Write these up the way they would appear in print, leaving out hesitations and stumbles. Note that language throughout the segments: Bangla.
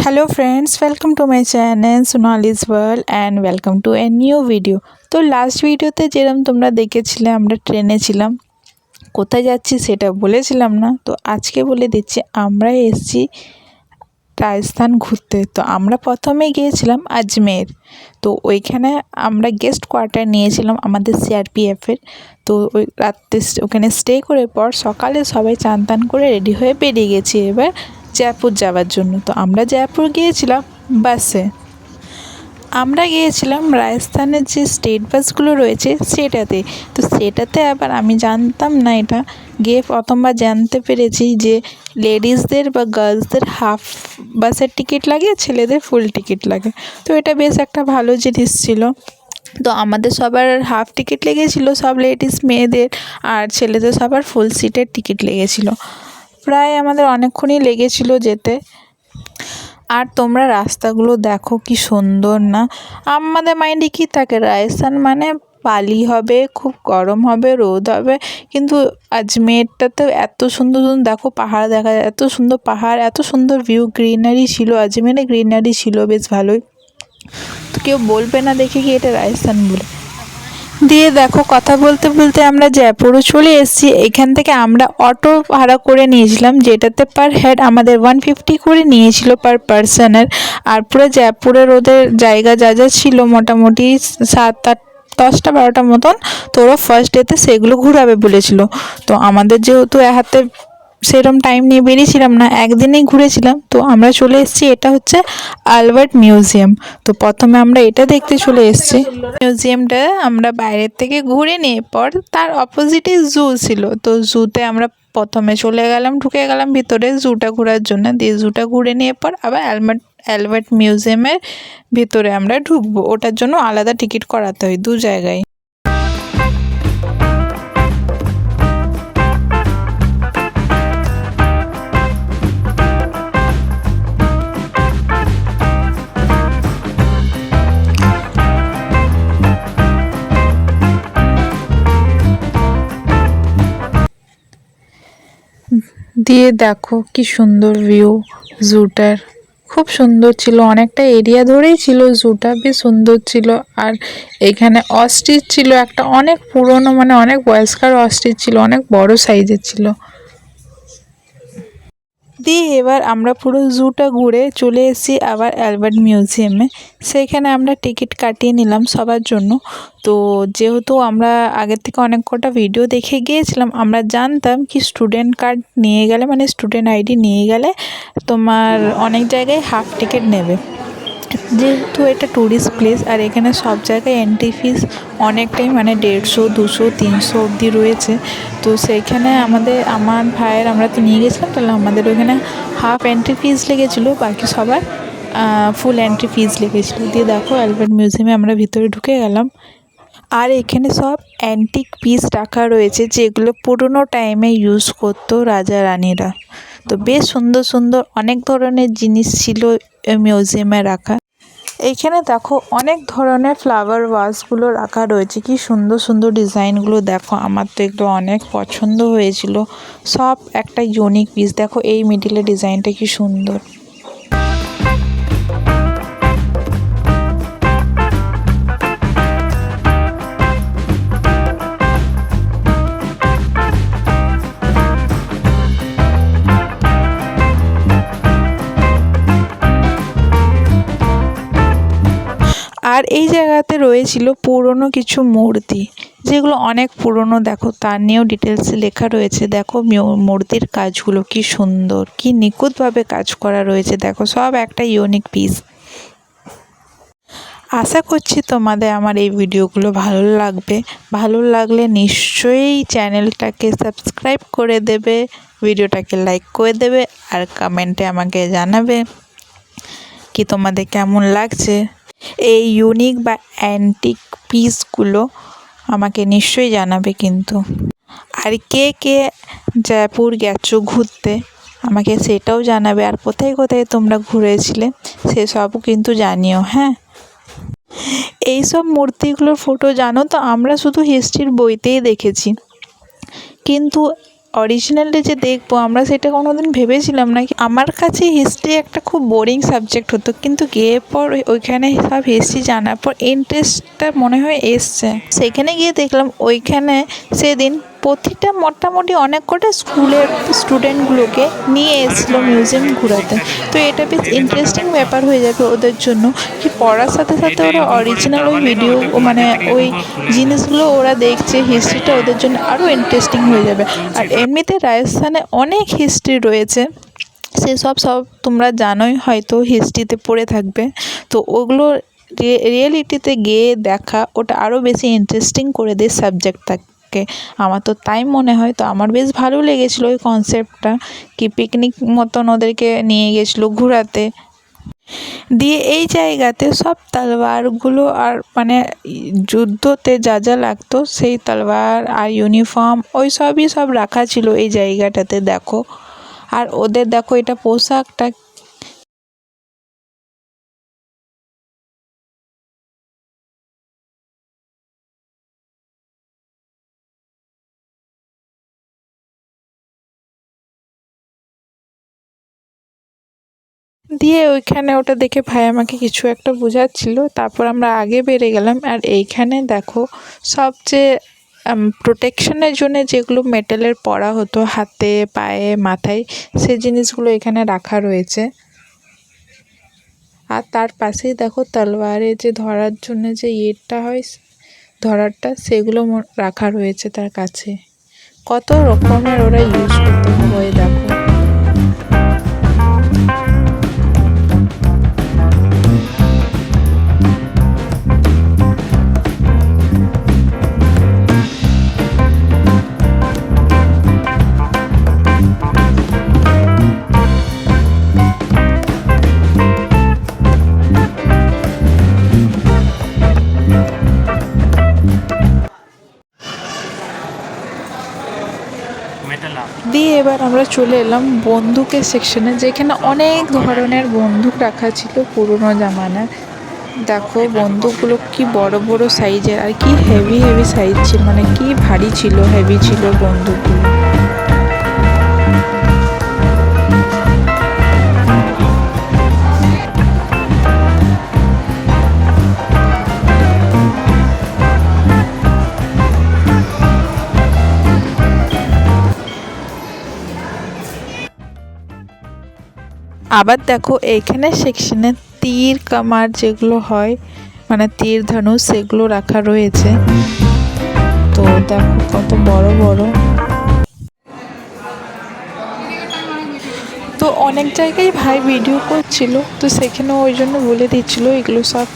Hello friends, welcome to my channel Sonali's world and welcome to a new video. তো লাস্ট ভিডিওতে যেরকম তোমরা দেখেছিলে আমরা ট্রেনে ছিলাম, কোথায় যাচ্ছি সেটা বলেছিলাম না। তো আজকে বলে দিচ্ছি, আমরা এসেছি রাজস্থান ঘুরতে। তো আমরা প্রথমে গিয়েছিলাম আজমের। তো ওইখানে আমরা গেস্ট কোয়ার্টার নিয়েছিলাম আমাদের সিআরপিএফের। তো ওই রাত্রে ওখানে স্টে করে পর সকালে সবাই চান টান করে রেডি হয়ে বেরিয়ে গেছি এবার জয়পুর যাওয়ার জন্য। তো আমরা জয়পুর গিয়েছিলাম বাসে। আমরা গিয়েছিলাম রাজস্থানের যে স্টেট বাসগুলো রয়েছে সেটাতে। তো সেটাতে আবার আমি জানতাম না, এটা গিয়ে প্রথমবার জানতে পেরেছি যে লেডিসদের বা গার্লসদের হাফ বাসের টিকিট লাগে, ছেলেদের ফুল টিকিট লাগে। তো এটা বেশ একটা ভালো জিনিস ছিল। তো আমাদের সবার হাফ টিকিট লেগেছিলো, সব লেডিস মেয়েদের, আর ছেলেদের সবার ফুল সিটের টিকিট লেগেছিলো। প্রায় আমাদের অনেকক্ষণই লেগেছিল যেতে। আর তোমরা রাস্তাগুলো দেখো কি সুন্দর না। আমাদের মাইন্ডে কী থাকে, রাজস্থান মানে বালি হবে, খুব গরম হবে, রোদ হবে, কিন্তু আজমেরটাতে এত সুন্দর সুন্দর দেখো পাহাড় দেখা যায়, এত সুন্দর পাহাড়, এত সুন্দর ভিউ, গ্রিনারি ছিল আজমেরে, গ্রিনারি ছিল বেশ ভালোই। তো কেউ বলবে না দেখে কি এটা রাজস্থান বলে। দিয়ে দেখো কথা বলতে বলতে আমরা জয়পুরও চলে এসেছি। এখান থেকে আমরা অটো ভাড়া করে নিয়েছিলাম, যেটাতে পার হেড আমাদের 150 করে নিয়েছিল পার পার্সনের। আর পুরো জয়পুরের ওদের জায়গা যা যা ছিল মোটামুটি 7-8-10-12টা মতন, তো ওরা ফার্স্ট ডেতে সেগুলো ঘুরাবে বলেছিল। তো আমাদের যেহেতু হাতে সেরকম টাইম নিয়ে বেরিয়েছিলাম না, একদিনেই ঘুরেছিলাম। তো আমরা চলে এসেছি, এটা হচ্ছে আলবার্ট মিউজিয়াম। তো প্রথমে আমরা এটা দেখতে চলে এসেছি। মিউজিয়ামটা আমরা বাইরের থেকে ঘুরে নিয়ে পর তার অপোজিটে জু ছিল। তো জুতে আমরা প্রথমে চলে গেলাম, ঢুকে গেলাম ভিতরে জুটা ঘোরার জন্য। দিয়ে জুটা ঘুরে নিয়ে পর আবার অ্যালবার্ট মিউজিয়ামের ভিতরে আমরা ঢুকবো। ওটার জন্য আলাদা টিকিট করাতে হয় দু জায়গায়। দিয়ে দেখো কি সুন্দর ভিউ জুটার, খুব সুন্দর ছিল। অনেকটা এরিয়া ধরেই ছিল জুটা, বেশ সুন্দর ছিল। আর এখানে অস্ট্রিচ ছিল একটা, অনেক পুরনো, মানে অনেক বয়স্কার অস্ট্রিচ ছিল, অনেক বড় সাইজের ছিল। দিয়ে এবার আমরা পুরো জুটা ঘুরে চলে এসেছি আবার অ্যালবার্ট মিউজিয়ামে। সেইখানে আমরা টিকিট কাটিয়ে নিলাম সবার জন্য। তো যেহেতু আমরা আগের থেকে অনেক কটা ভিডিও দেখে গিয়েছিলাম, আমরা জানতাম কি স্টুডেন্ট কার্ড নিয়ে গেলে, মানে স্টুডেন্ট আইডি নিয়ে গেলে তোমার অনেক জায়গায় হাফ টিকিট নেবে। যেহেতু এটা ট্যুরিস্ট প্লেস, আর এখানে সব জায়গায় এন্ট্রি ফিস অনেকটাই, মানে 150, 200, 300 অবধি রয়েছে। তো সেইখানে আমার ভাইয়ের, আমরা তো নিয়ে গেছিলাম, তাহলে আমাদের ওইখানে হাফ এন্ট্রি ফিস লেগেছিলো, বাকি সবার ফুল এন্ট্রি ফিস লেগেছিলো। দিয়ে দেখো অ্যালবার্ট মিউজিয়ামে আমরা ভিতরে ঢুকে গেলাম। আর এখানে সব অ্যান্টিক পিস রাখা রয়েছে, যেগুলো পুরোনো টাইমে ইউজ করতো রাজা রানীরা। তো বেশ সুন্দর সুন্দর অনেক ধরনের জিনিস ছিল মিউজিয়ামে রাখা। এইখানে দেখো অনেক ধরনের ফ্লাওয়ার ভাসগুলো রাখা রয়েছে, কি সুন্দর সুন্দর ডিজাইনগুলো দেখো। আমার তো এগুলো অনেক পছন্দ হয়েছিল, সব একটা ইউনিক পিস। দেখো এই মিডিলের ডিজাইনটা কি সুন্দর। আর এই জায়গাতে রয়েছিল পুরনো কিছু মূর্তি, যেগুলো অনেক পুরনো। দেখো তার নিয়েও ডিটেলসে লেখা রয়েছে। দেখো মূর্তির কাজগুলো কি সুন্দর, কি নিখুঁতভাবে কাজ করা রয়েছে। দেখো সব একটা ইউনিক পিস। আশা করছি তোমাদের আমার এই ভিডিওগুলো ভালো লাগবে। ভালো লাগলে নিশ্চয়ই চ্যানেলটাকে সাবস্ক্রাইব করে দেবে, ভিডিওটাকে লাইক করে দেবে, আর কমেন্টে আমাকে জানাবে কি তোমাদের কেমন লাগছে এই ইউনিক বা অ্যান্টিক পিসগুলো, আমাকে নিশ্চয়ই জানাবে কিন্তু। আর কে কে জয়পুর গেছো ঘুরতে আমাকে সেটাও জানাবে। আর কোথায় কোথায় তোমরা ঘুরেছিলে সেসবও কিন্তু জানিও, হ্যাঁ। এইসব মূর্তিগুলোর ফটো জানো তো আমরা শুধু হিস্ট্রির বইতেই দেখেছি, কিন্তু অরিজিনালি যে দেখবো আমরা, সেটা কোনোদিন ভেবেছিলাম না। আমার কাছে হিস্ট্রি একটা খুব বোরিং সাবজেক্ট হতো, কিন্তু গিয়ে পর ওইখানে সব হিস্ট্রি জানার পর ইন্টারেস্টটা মনে হয় এসছে। সেখানে গিয়ে দেখলাম ওইখানে সেদিন প্রতিটা মোটামুটি অনেক কটা স্কুলের স্টুডেন্টগুলোকে নিয়ে এসেছিলো মিউজিয়াম ঘোরাতে। তো এটা বেশ ইন্টারেস্টিং ব্যাপার হয়ে যাবে ওদের জন্য, কি পড়ার সাথে সাথে ওরা অরিজিনাল ওই ভিডিও মানে ওই জিনিসগুলো ওরা দেখছে, হিস্ট্রিটা ওদের জন্য আরও ইন্টারেস্টিং হয়ে যাবে। আর এমনিতে রাজস্থানে অনেক হিস্ট্রি রয়েছে, সেসব তোমরা জানোই, হয়তো হিস্ট্রিতে পড়ে থাকবে। তো ওগুলো রিয়েলিটিতে গিয়ে দেখা ওটা আরও বেশি ইন্টারেস্টিং করে দেয় সাবজেক্টটাকে। আমার তো তাই মনে হয়। তো আমার বেশ ভালো লেগেছিলো ওই কনসেপ্টটা, কি পিকনিক মতন ওদেরকে নিয়ে গেছিলো ঘোরাতে। দিয়ে এই জায়গাতে সব তলোয়ারগুলো আর মানে যুদ্ধতে যা যা লাগতো সেই তলোয়ার আর ইউনিফর্ম ওই সবই সব রাখা ছিল এই জায়গাটাতে, দেখো। আর ওদের দেখো এটা পোশাকটা দিয়ে ওইখানে ওটা দেখে ভাই আমাকে কিছু একটা বোঝাচ্ছিল। তারপর আমরা আগে বেড়ে গেলাম। আর এইখানে দেখো সবচেয়ে প্রোটেকশনের জন্য যেগুলো মেটালের পরা হতো হাতে, পায়ে, মাথায়, সেই জিনিসগুলো এখানে রাখা রয়েছে। আর তার পাশেই দেখো তলোয়ারে যে ধরার জন্য যে ইয়েটা হয়, ধরারটা, সেগুলো রাখা রয়েছে তার কাছে। কত রকমের ওরা ইউজ করতে হবে দেখো। দিয়ে এবার আমরা চলে এলাম বন্দুকের সেকশনে, যেখানে অনেক ধরনের বন্দুক রাখা ছিল পুরনো জামানার। দেখো বন্দুকগুলো কি বড় বড় সাইজের, আর কি হেভি হেভি সাইজ ছিল, মানে কি ভারী ছিল, হেভি ছিল বন্দুকগুলো। আবার দেখো এইখানে সেকশনে তীর কামার যেগুলো হয়, মানে তীর ধনুষ, সেগুলো রাখা রয়েছে। তো দেখো কত বড় বড়। তো অনেক জায়গায় ভাই ভিডিও করছিল, তো সেখানে ওই জন্য বলে দিচ্ছিল এগুলো সব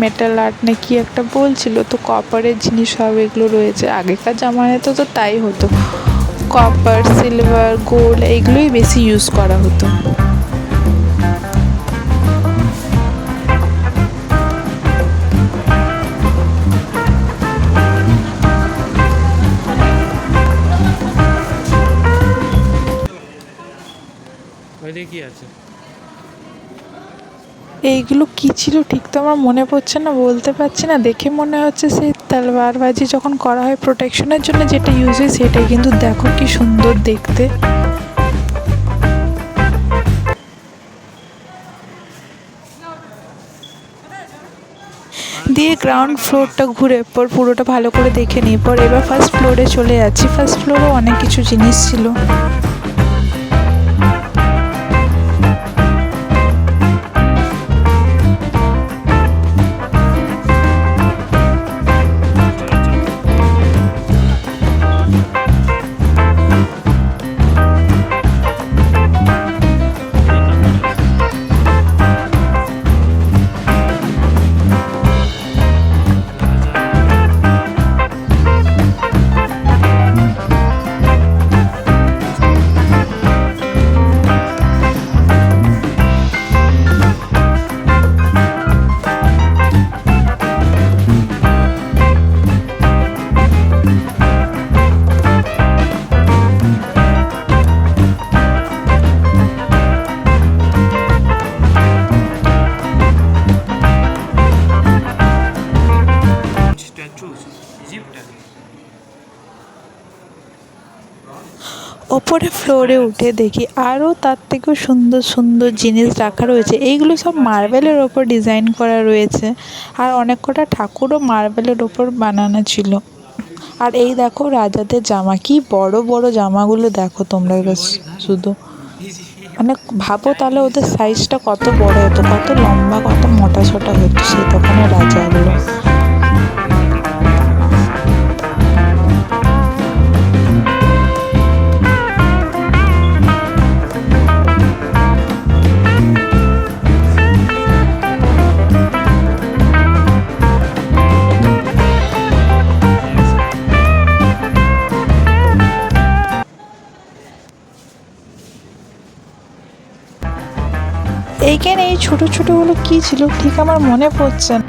মেটাল আর্ট না কি একটা বলছিল। তো কপারের জিনিস সব এগুলো রয়েছে। আগেকার জামানায় তো তাই হতো, কপার, সিলভার, গোল্ড এইগুলোই বেশি ইউজ করা হতো। এইগুলো কি ছিল ঠিক তো আমার মনে পড়ছে না, বলতে পারছি না। দেখে মনে হচ্ছে সেই তলোয়ারবাজি যখন করা হয় প্রোটেকশনের জন্য যেটা ইউজ হয় সেটাই, কিন্তু দেখো কি সুন্দর দেখতে। দিয়ে গ্রাউন্ড ফ্লোরটা ঘুরে পর পুরোটা ভালো করে দেখে নিই। পর এবার ফার্স্ট ফ্লোরে চলে যাচ্ছি। ফার্স্ট ফ্লোরেও অনেক কিছু জিনিস ছিল। ওপরে ফ্লোরে উঠে দেখি আরও তার থেকেও সুন্দর সুন্দর জিনিস রাখা রয়েছে। এইগুলো সব মার্বেলের ওপর ডিজাইন করা রয়েছে, আর অনেক কটা ঠাকুরও মার্বেলের ওপর বানানো ছিল। আর এই দেখো রাজাদের জামা, কি বড় বড় জামাগুলো দেখো তোমরা শুধু, মানে ভাবো তাহলে ওদের সাইজটা কত বড় হতো, কত লম্বা, কত মোটা সোটা হতো সেই তখনের রাজাগুলো। এইখানে এই ছোট ছোটগুলো কি ছিল ঠিক আমার মনে পড়ছে না।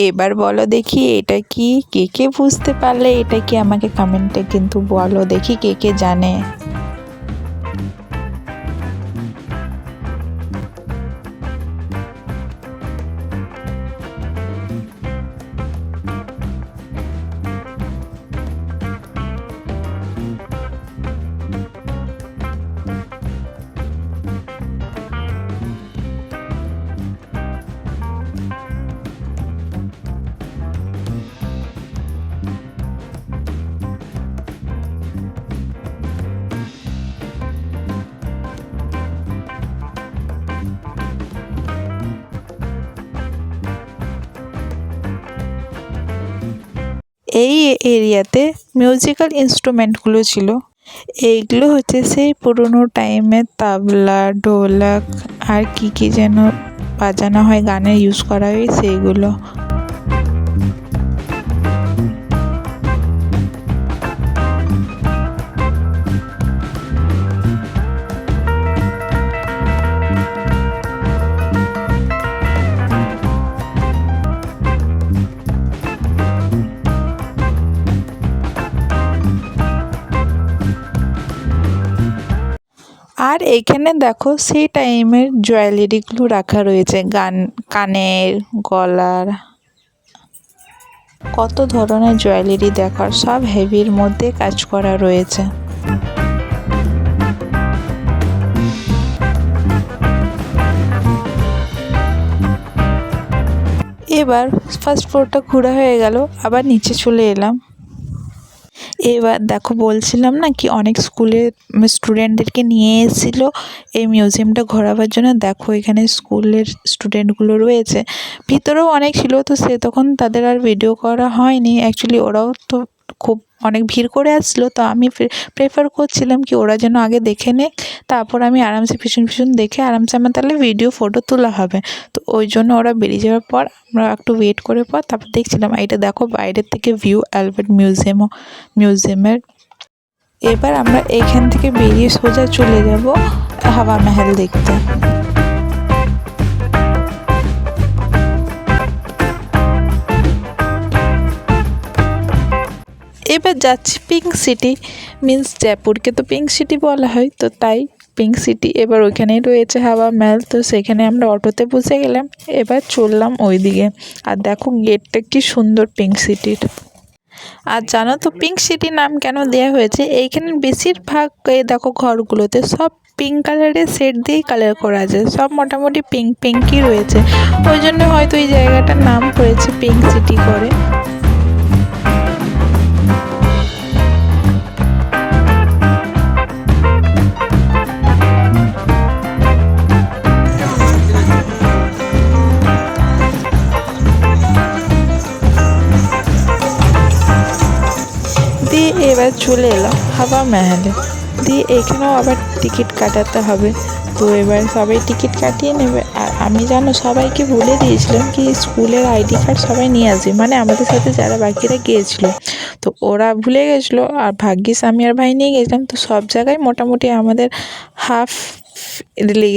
এবার বলো দেখি এটা কি, কে কে বুঝতে পারলে এটা কি আমাকে কমেন্টে কিন্তু বলো দেখি কে কে জানে। এই এরিয়াতে মিউজিক্যাল ইনস্ট্রুমেন্টগুলো ছিল। এইগুলো হচ্ছে সেই পুরোনো টাইমের তাবলা, ঢোলক আর কী যেন বাজানো হয়, গানে ইউজ করা হয় সেইগুলো। আর এখানে দেখো সেই টাইমের জুয়েলারিগুলো রাখা রয়েছে, কানের, গলার, কত ধরনের জুয়েলারি দেখার, সব হেভির মধ্যে কাজ করা রয়েছে। এবার ফার্স্ট ফ্লোরটা ঘোরা হয়ে গেল, আবার নিচে চলে এলাম। এবার দেখো বলছিলাম না কি অনেক স্কুলের স্টুডেন্টদেরকে নিয়ে এসেছিলো এই মিউজিয়ামটা ঘোরাবার জন্য। দেখো এখানে স্কুলের স্টুডেন্টগুলো রয়েছে, ভিতরেও অনেক ছিল, তো সে তখন তাদের আর ভিডিও করা হয়নি। অ্যাকচুয়ালি ওরাও তো খুব অনেক ভিড় করে আসছিলো, তো আমি প্রেফার করছিলাম কি ওরা যেন আগে দেখে নে, তারপর আমি আরামসে পিছন দেখে আরামসে আমার তাহলে ভিডিও ফটো তোলা হবে। তো ওই জন্য ওরা বেরিয়ে যাওয়ার পর আমরা একটু ওয়েট করে পর তারপর দেখছিলাম। এটা দেখো বাইরের থেকে ভিউ অ্যালবার্ট মিউজিয়ামের। এবার আমরা এইখান থেকে বেরিয়ে সোজা চলে যাব হাওয়া মহল দেখতে। এবার যাচ্ছি পিঙ্ক সিটি, মিন্স জয়পুরকে তো পিঙ্ক সিটি বলা হয়, তো তাই পিঙ্ক সিটি। এবার ওইখানেই রয়েছে হাওয়া মহল, তো সেখানে আমরা অটোতে বসে গেলাম, এবার চললাম ওই দিকে। আর দেখো গেটটা কি সুন্দর পিঙ্ক সিটির। আর জানো তো পিঙ্ক সিটি নাম কেন দেওয়া হয়েছে? এইখানে বেশিরভাগ দেখো ঘরগুলোতে সব পিঙ্ক কালারের শেড দিয়েই কালার করা আছে, সব মোটামুটি পিঙ্কই রয়েছে, ওই জন্য হয়তো এই জায়গাটার নাম হয়েছে পিঙ্ক সিটি করে। দিয়ে এবার চলে এলাম হাওয়া মহলে। দিয়ে এখানেও আবার টিকিট কাটাতে হবে, তো এবার সবাই টিকিট কাটিয়ে নেবে। আর আমি জানো সবাইকে বলে দিয়েছিলাম কি স্কুলের আইডি কার্ড সবাই নিয়ে আসবে, মানে আমাদের সাথে যারা বাকিরা গিয়েছিলো। তো ওরা ভুলে গেছিলো, আর ভাগ্যিস আমি আর ভাই নিয়ে গেছিলাম। তো সব জায়গায় মোটামুটি আমাদের হাফ লেগে